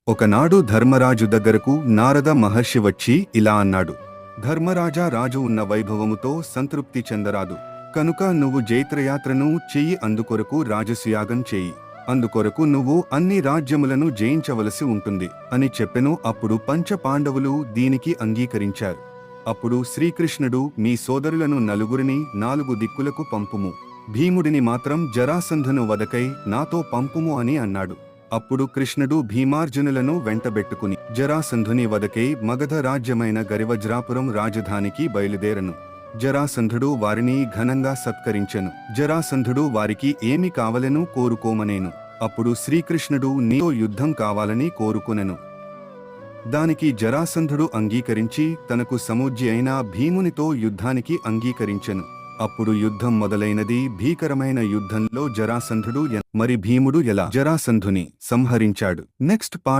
ఒకనాడు ధర్మరాజు దగ్గరకు నారద మహర్షి వచ్చి ఇలా అన్నాడు. ధర్మరాజా, రాజు ఉన్న వైభవముతో సంతృప్తి చెందరాదు. కనుక నువ్వు జైత్రయాత్రను చెయ్యి. అందుకొరకు రాజసుయాగం చేయి. అందుకొరకు నువ్వు అన్ని రాజ్యములను జయించవలసి ఉంటుంది అని చెప్పెను. అప్పుడు పంచ పాండవులు దీనికి అంగీకరించారు. అప్పుడు శ్రీకృష్ణుడు, మీ సోదరులను నలుగురిని 4 దిక్కులకు పంపుము. భీముడిని మాత్రం జరాసంధను వదకై నాతో పంపుము అని అన్నాడు. అప్పుడు కృష్ణుడు భీమార్జునులను వెంటబెట్టుకుని జరాసంధుని వదకై మగధ రాజ్యమైన గరివజ్రాపురం రాజధానికి బయలుదేరను. జరాసంధుడు వారిని ఘనంగా సత్కరించెను. జరాసంధుడు వారికి ఏమి కావలెను కోరుకోమనేను. అప్పుడు శ్రీకృష్ణుడు నీతో యుద్ధం కావాలని కోరుకునెను. దానికి జరాసంధుడు అంగీకరించి తనకు సమూజ్జి అయిన భీమునితో యుద్ధానికి అంగీకరించెను. అప్పుడు యుద్ధం మొదలైనది. భీకరమైన యుద్ధంలో జరాసంధుడు మరి భీముడు ఎలా జరాసంధుని సంహరించాడు. Next part.